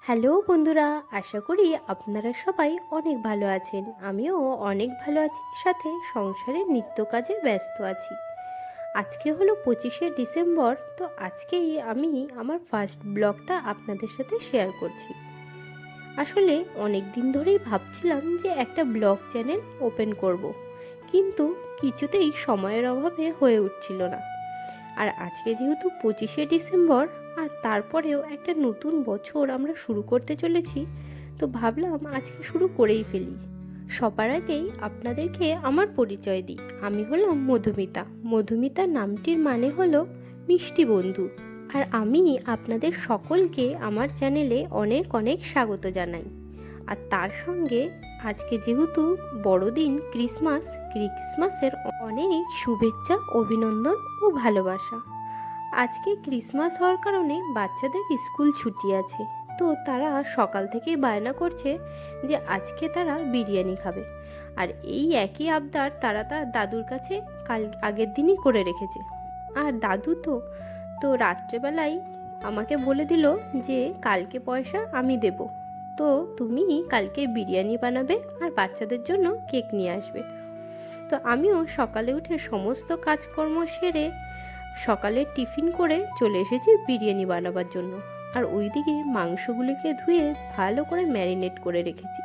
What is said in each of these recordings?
Hello বন্ধুরা, আশা করি আপনারা সবাই অনেক ভালো আছেন। আমিও অনেক ভালো আছি, সাথে সংসারের নিত্য কাজে ব্যস্ত আছি। আজকে হলো 25শে ডিসেম্বর। তো আজকেই আমি আমার ফার্স্ট ব্লগটা আপনাদের সাথে শেয়ার করছি। আসলে অনেক দিন ধরেই ভাবছিলাম যে একটা ব্লগ চ্যানেল ওপেন করব, কিন্তু কিছুতেই সময়ের অভাবে হয়ে উঠছিল না। আর আজকে যেহেতু 25শে ডিসেম্বর, আর তারপরেও একটা নতুন বছর আমরা শুরু করতে চলেছি, তো ভাবলাম আজকে শুরু করেই ফেলি। সবার আগেই আপনাদেরকে আমার পরিচয় দিই। আমি হলাম মধুমিতা। মধুমিতা নামটির মানে হলো মিষ্টি বন্ধু। আর আমি আপনাদের সকলকে আমার চ্যানেলে অনেক অনেক স্বাগত জানাই। আর তার সঙ্গে আজকে যেহেতু বড়দিন, ক্রিসমাসের অনেক শুভেচ্ছা, অভিনন্দন ও ভালোবাসা। আজকে ক্রিসমাস হওয়ার কারণে বাচ্চাদের স্কুল ছুটি আছে, তো তারা সকাল থেকেই বায়না করছে যে আজকে তারা বিরিয়ানি খাবে। আর এই একই আবদার তারা তার দাদুর কাছে আগের দিনই করে রেখেছে। আর দাদু তো তো রাত্রেবেলায় আমাকে বলে দিল যে কালকে পয়সা আমি দেব, তো তুমি কালকে বিরিয়ানি বানাবে আর বাচ্চাদের জন্য কেক নিয়ে আসবে। তো আমিও সকালে উঠে সমস্ত কাজকর্ম সেরে সকালে টিফিন করে চলে এসেছি বিরিয়ানি বানাবার জন্য। আর ওইদিকে মাংসগুলিকে ধুয়ে ভালো করে ম্যারিনেট করে রেখেছি।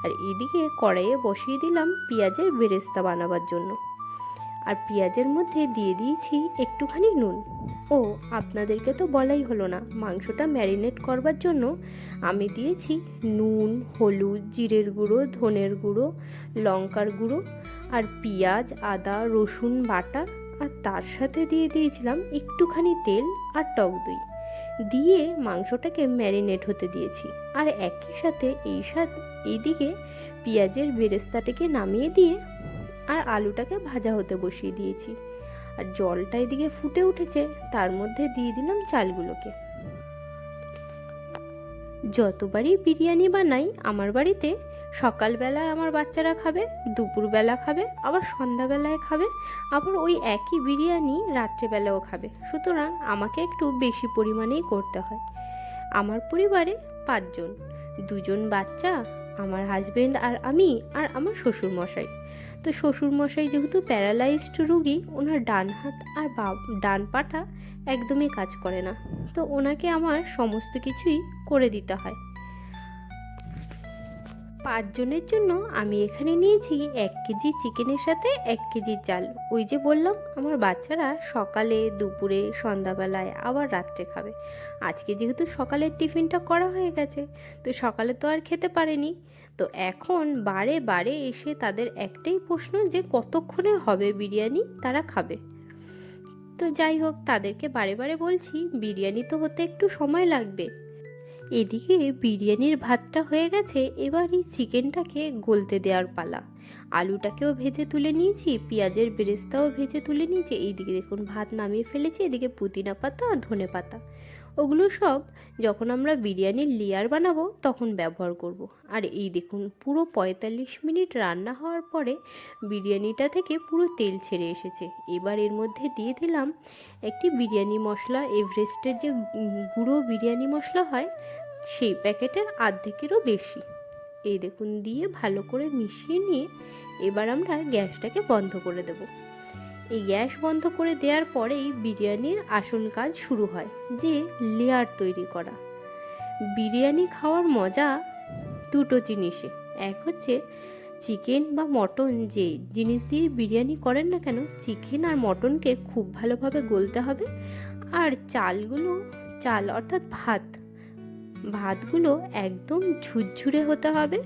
আর এইদিকে কড়াইয়ে বসিয়ে দিলাম পেঁয়াজের বেরেস্তা বানাবার জন্য। আর পেঁয়াজের মধ্যে দিয়ে দিয়েছি একটুখানি নুন। ও আপনাদেরকে তো বলাই হলো না, মাংসটা ম্যারিনেট করবার জন্য আমি দিয়েছি নুন, হলুদ, জিরের গুঁড়ো, ধনের গুঁড়ো, লঙ্কার গুঁড়ো, আর পেঁয়াজ, আদা, রসুন বাটা। আর তার সাথে দিয়ে দিয়েছিলাম একটুখানি তেল আর টক দই, দিয়ে মাংসটাকে ম্যারিনেট হতে দিয়েছি। আর একই সাথে এইদিকে পেঁয়াজের বেরেস্তাটাকে নামিয়ে দিয়ে আর আলুটাকে ভাজা হতে বসিয়ে দিয়েছি। আর জলটা এদিকে ফুটে উঠেছে, তার মধ্যে দিয়ে দিলাম চালগুলোকে। যতবারই বিরিয়ানি বানাই আমার বাড়িতে, সকালবেলায় আমার বাচ্চারা খাবে, দুপুরবেলা খাবে, আবার সন্ধ্যাবেলায় খাবে, আবার ওই একই বিরিয়ানি রাত্রেবেলাও খাবে। সুতরাং আমাকে একটু বেশি পরিমাণেই করতে হয়। আমার পরিবারে 5 জন, 2 জন বাচ্চা, আমার হাজবেন্ড আর আমি, আর আমার শ্বশুরমশাই। তো শ্বশুরমশাই যেহেতু প্যারালাইজড রুগী, ওনার ডান হাত আর ডান পাটা একদমই কাজ করে না, তো ওনাকে আমার সমস্ত কিছুই করে দিতে হয়। 5 জনের জন্য আমি এখানে নিয়েছি 1 কেজি চিকেনের সাথে 1 কেজি চাল। ওই যে বললাম আমার বাচ্চারা সকালে, দুপুরে, সন্ধ্যাবেলায় আবার রাত্রে খাবে। আজকে যেহেতু সকালের টিফিনটা করা হয়ে গেছে, তো সকালে তো আর খেতে পারেনি। তো এখন বারে বারে এসে তাদের একটাই প্রশ্ন যে কতক্ষণে হবে বিরিয়ানি, তারা খাবে। তো যাই হোক, তাদেরকে বারে বারে বলছি বিরিয়ানি তো হতে একটু সময় লাগবে। এদিকে বিরিয়ানির ভাতটা হয়ে গেছে, এবার এই চিকেনটাকে গলতে দেওয়ার পালা। আলুটাকেও ভেজে তুলে নিয়েছি, পেঁয়াজের বেরেস্তাও ভেজে তুলে নিয়েছি। এইদিকে দেখুন ভাত নামিয়ে ফেলেছি, এদিকে পুদিনা পাতা, ধনে পাতা, ওগুলো সব যখন আমরা বিরিয়ানির লেয়ার বানাবো তখন ব্যবহার করব। আর এই দেখুন পুরো 45 মিনিট রান্না হওয়ার পরে বিরিয়ানিটা থেকে পুরো তেল ছেড়ে এসেছে। এবার এর মধ্যে দিয়ে দিলাম একটি বিরিয়ানি মশলা, এভারেস্টের যে গুঁড়ো বিরিয়ানি মশলা হয়, সেই প্যাকেটের অর্ধেকেরও বেশি। এই দেখুন দিয়ে ভালো করে মিশিয়ে নিয়ে এবার আমরা গ্যাসটাকে বন্ধ করে দেব। এই গ্যাস বন্ধ করে দেওয়ার পরেই বিরিয়ানির আসল কাজ শুরু হয়, যে লেয়ার তৈরি করা। বিরিয়ানি খাওয়ার মজা দুটো জিনিসে। এক হচ্ছে চিকেন বা মটন, যে জিনিস দিয়ে বিরিয়ানি করেন না কেন, চিকেন আর মটনকে খুব ভালোভাবে গলতে হবে। আর চাল অর্থাৎ ভাতগুলো একদম ঝুরঝুরে হতে হবে,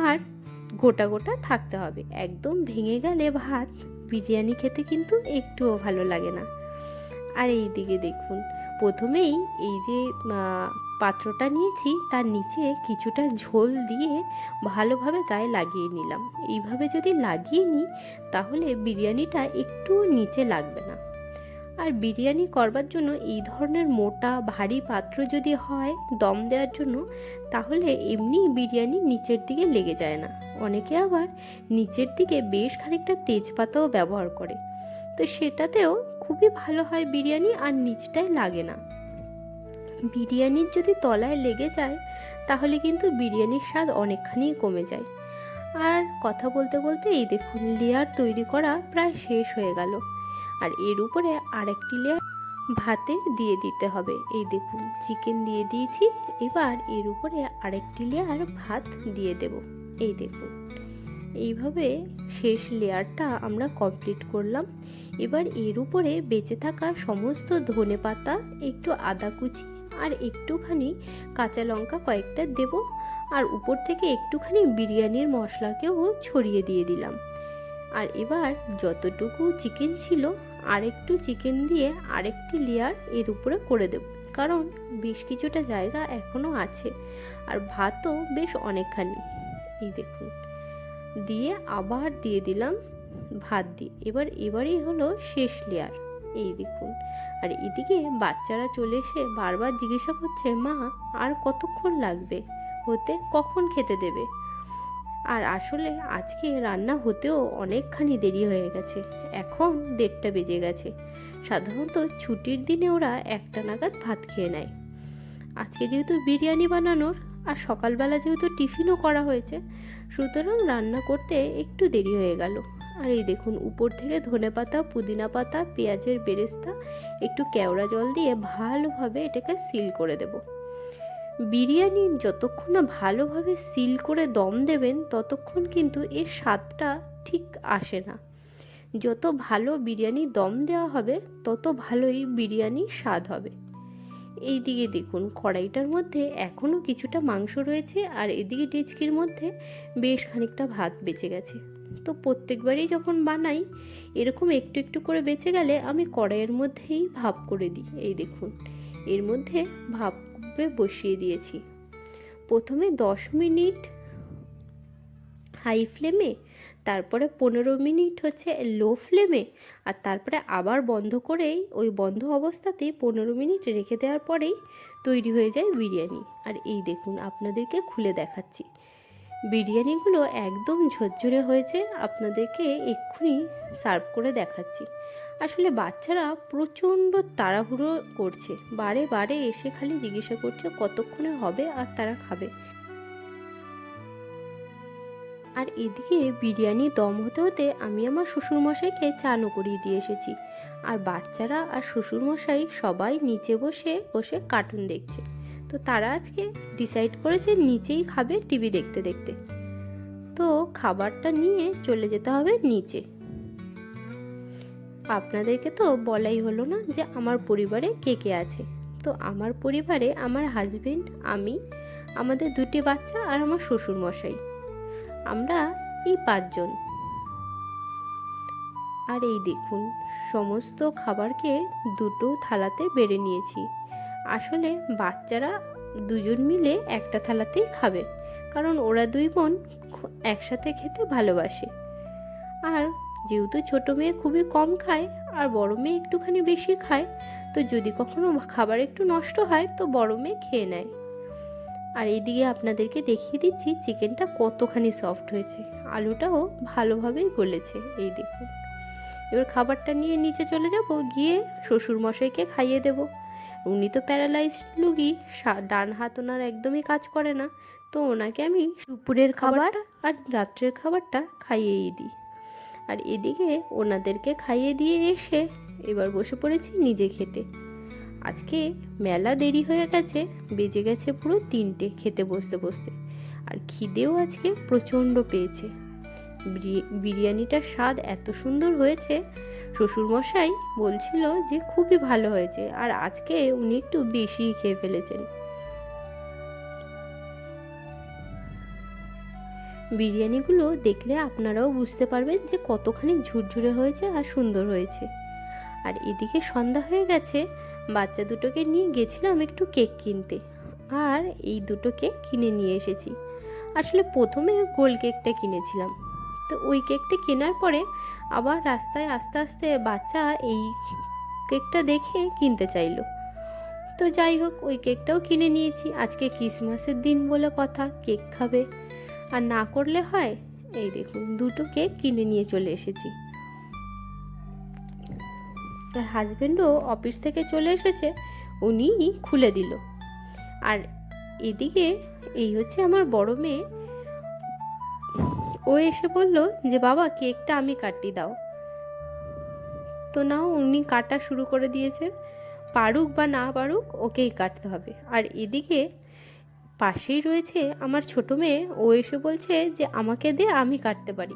আর গোটা গোটা থাকতে হবে। একদম ভেঙে গেলে ভাত বিরিয়ানি খেতে কিন্তু একটুও ভালো লাগে না। আর এই দিকে দেখুন, প্রথমেই এই যে পাত্রটা নিয়েছি তার নিচে কিছুটা ঝোল দিয়ে ভালোভাবে গায়ে লাগিয়ে নিলাম। এইভাবে যদি লাগিয়ে নিই তাহলে বিরিয়ানিটা একটু নিচে লাগবে না। আর বিরিয়ানি করবার জন্য এই ধরনের মোটা ভারী পাত্র যদি হয় দম দেওয়ার জন্য, তাহলে এমনি বিরিয়ানি নিচের দিকে লেগে যায় না। অনেকে আবার নিচের দিকে বেশ খানিকটা তেজপাতাও ব্যবহার করে, তো সেটাতেও খুবই ভালো হয় বিরিয়ানি, আর নিচটায় লাগে না। বিরিয়ানির যদি তলায় লেগে যায় তাহলে কিন্তু বিরিয়ানির স্বাদ অনেকখানি কমে যায়। আর কথা বলতে বলতে এই দেখুন লেয়ার তৈরি করা প্রায় শেষ হয়ে গেল। আর এর উপরে আরেকটি লেয়ার ভাতে দিয়ে দিতে হবে। এই দেখুন চিকেন দিয়ে দিয়েছি, এবার এর উপরে আরেকটি লেয়ার ভাত দিয়ে দেব। এই দেখুন এইভাবে শেষ লেয়ারটা আমরা কমপ্লিট করলাম। এবার এর উপরে বেঁচে থাকা সমস্ত ধনেপাতা, একটু আদা কুচি আর একটুখানি কাঁচা লঙ্কা কয়েকটা দেব, আর উপর থেকে একটুখানি বিরিয়ানির মশলাকেও ছড়িয়ে দিয়ে দিলাম। আর এবার যতটুকু চিকেন ছিল আরেকটু চিকেন দিয়ে আরেকটি লেয়ার এর উপরে করে দেব, কারণ বেশ কিছুটা জায়গা এখনো আছে আর ভাতও বেশ অনেকখানি। এই দেখুন দিয়ে আবার দিয়ে দিলাম ভাত দিয়ে। এবারই হলো শেষ লেয়ার। এই দেখুন আর এদিকে বাচ্চারা চলে এসে বারবার জিজ্ঞাসা করছে, মা আর কতক্ষণ লাগবে হতে, কখন খেতে দেবে? আর আসলে আজকে রান্না হতেও অনেকখানি দেরি হয়ে গেছে, এখন 1:30টা বেজে গেছে। সাধারণত ছুটির দিনে ওরা 1টা নাগাদ ভাত খেয়ে নেয়। আজকে যেহেতু বিরিয়ানি বানানোর আর সকালবেলা যেহেতু টিফিনও করা হয়েছে, সুতরাং রান্না করতে একটু দেরি হয়ে গেল। আর এই দেখুন উপর থেকে ধনেপাতা, পুদিনা পাতা, পেঁয়াজের বেরেস্তা, একটু কেওড়া জল দিয়ে ভালোভাবে এটাকে সিল করে দেব। বিরিয়ানি যতক্ষণ না ভালোভাবে সিল করে দম দেবেন ততক্ষণ কিন্তু এর স্বাদটা ঠিক আসে না। যত ভালো বিরিয়ানি দম দেওয়া হবে তত ভালোই বিরিয়ানির স্বাদ হবে। এই দিকে দেখুন কড়াইটার মধ্যে এখনও কিছুটা মাংস রয়েছে, আর এদিকে ডেচকির মধ্যে বেশ খানিকটা ভাত বেঁচে গেছে। তো প্রত্যেকবারই যখন বানাই এরকম একটু একটু করে বেঁচে গেলে আমি কড়াইয়ের মধ্যেই ভাপ করে দিই। এই দেখুন এর মধ্যে ভাপে বসিয়ে দিয়েছি। প্রথমে 10 মিনিট হাই ফ্লেমে, তারপরে 15 মিনিট হচ্ছে লো ফ্লেমে, আর তারপরে আবার বন্ধ করেই ওই বন্ধ অবস্থাতেই 15 মিনিট রেখে দেওয়ার পরেই তৈরি হয়ে যায় বিরিয়ানি। আর এই দেখুন আপনাদেরকে খুলে দেখাচ্ছি, বিরিয়ানিগুলো একদম ঝরঝরে হয়েছে। আপনাদেরকে এক্ষুনি সার্ভ করে দেখাচ্ছি। আসলে বাচ্চারা প্রচণ্ড তাড়াহুড়ো করছে, বারে বারে এসে খালি জিজ্ঞাসা করছে কতক্ষণে হবে আর তারা খাবে। আর এদিকে বিরিয়ানি দম হতে হতে আমি আমার শ্বশুরমশাইকে চানও করিয়ে দিয়ে এসেছি। আর বাচ্চারা আর শ্বশুরমশাই সবাই নিচে বসে বসে কার্টুন দেখছে। তো তারা আজকে ডিসাইড করেছে নিচেই খাবে টিভি দেখতে দেখতে। তো খাবারটা নিয়ে চলে যেতে হবে নিচে। আপনাদেরকে তো বলাই হলো না যে আমার পরিবারে কে কে আছে। তো আমার পরিবারে আমার হাজবেন্ড, আমি, আমাদের 2টি বাচ্চা আর আমার শ্বশুরমশাই, আমরা এই 5 জন। আর এই দেখুন সমস্ত খাবারকে 2টো থালাতে বেড়ে নিয়েছি। আসলে বাচ্চারা 2 জন মিলে একটা থালাতেই খাবে, কারণ ওরা 2 বোন একসাথে খেতে ভালোবাসে। আর যেহেতু ছোট মেয়ে খুবই কম খায় আর বড় মেয়ে একটুখানি বেশি খায়, তো যদি কখনো খাবার একটু নষ্ট হয় তো বড় মেয়ে খেয়ে নেয়। আর এইদিকে আপনাদেরকে দেখিয়ে দিচ্ছি চিকেনটা কতখানি সফট হয়েছে, আলুটাও ভালোভাবেই গলেছে। এই দেখুন এবার খাবারটা নিয়ে নিচে চলে যাব, গিয়ে শ্বশুরমশাইকে খাইয়ে দেব। উনি তো প্যারালাইজড রুগী, ডান হাত ওনার একদমই কাজ করে না, তো ওনাকে আমি দুপুরের খাবার আর রাত্রের খাবারটা খাইয়েই দিই। আর এদিকে ওনাদেরকে খাইয়ে দিয়ে এসে এবার বসে পড়েছি নিজে খেতে। আজকে মেলা দেরি হয়ে গেছে, বেজে গেছে পুরো 3টে খেতে বসতে বসতে। আর খিদেও আজকে প্রচণ্ড পেয়েছে। বিরিয়ানিটার স্বাদ এত সুন্দর হয়েছে, শ্বশুরমশাই বলছিল যে খুবই ভালো হয়েছে, আর আজকে উনি একটু বেশিই খেয়ে ফেলেছেন। বিরিয়ানিগুলো দেখলে আপনারাও বুঝতে পারবেন যে কতখানি ঝুরঝুরে হয়েছে আর সুন্দর হয়েছে। আর এদিকে সন্ধ্যা হয়ে গেছে, বাচ্চা দুটোকে নিয়ে গেছিলাম একটু কেক কিনতে, আর এই 2টো কেক কিনে নিয়ে এসেছি। আসলে প্রথমে গোল কেকটা কিনেছিলাম, তো ওই কেকটা কেনার পরে আবার রাস্তায় আস্তে আস্তে বাচ্চা এই কেকটা দেখে কিনতে চাইলো। তো যাই হোক ওই কেকটাও কিনে নিয়েছি। আজকে ক্রিসমাসের দিন বলে কথা, কেক খাবে আর না করলে হয়। এই দেখুন 2টো কেক কিনে নিয়ে চলে এসেছি। আর হাজবেন্ডও অফিস থেকে চলে এসেছে, উনি খুলে দিল আর এদিকে এই হচ্ছে আমার বড় মেয়ে, ও এসে বলল যে বাবা কেকটা আমি কাটি দাও। তো নাও উনি কাটা শুরু করে দিয়েছে, পারুক বা না পারুক ওকেই কাটতে হবে। আর এদিকে পাশেই রয়েছে আমার ছোট মেয়ে, ও এসে বলছে যে আমাকে দে, আমি কাটতে পারি।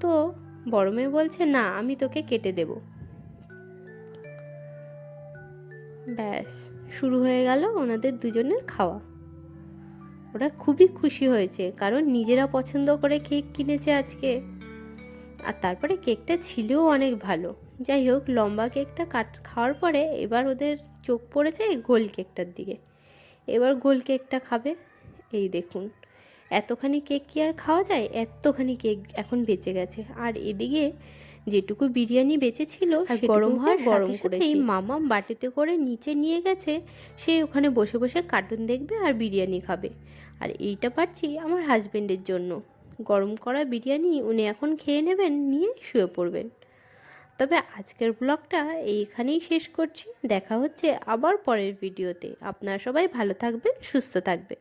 তো বড় মেয়ে বলছে না, আমি তোকে কেটে দেব। ব্যাস শুরু হয়ে গেল ওনাদের দুজনের খাওয়া। ওরা খুবই খুশি হয়েছে, কারণ নিজেরা পছন্দ করে কেক কিনেছে আজকে। আর তারপরে কেকটা ছিলও অনেক ভালো। যাই হোক, লম্বা কেকটা খাওয়ার পরে এবার ওদের চোখ পড়েছে এই গোল কেকটার দিকে। এবার গোল কেকটা খাবে। এই দেখুন, এতখানি কেক কি আর খাওয়া যায়? এতখানি কেক এখন বেঁচে গেছে। আর এদিকে যেটুকু বিরিয়ানি বেঁচেছিল গরম হওয়ার গরম করেই মামাম বাটিতে করে নিচে নিয়ে গেছে। সে ওখানে বসে বসে কার্টুন দেখবে আর বিরিয়ানি খাবে। আর এইটা পারছি আমার হাজবেন্ডের জন্য। গরম করা বিরিয়ানি উনি এখন খেয়ে নেবেন, নিয়ে শুয়ে পড়বেন। তবে আজকের ব্লগটা এইখানেই শেষ করছি। দেখা হচ্ছে আবার পরের ভিডিওতে। আপনারা সবাই ভালো থাকবেন, সুস্থ থাকবেন।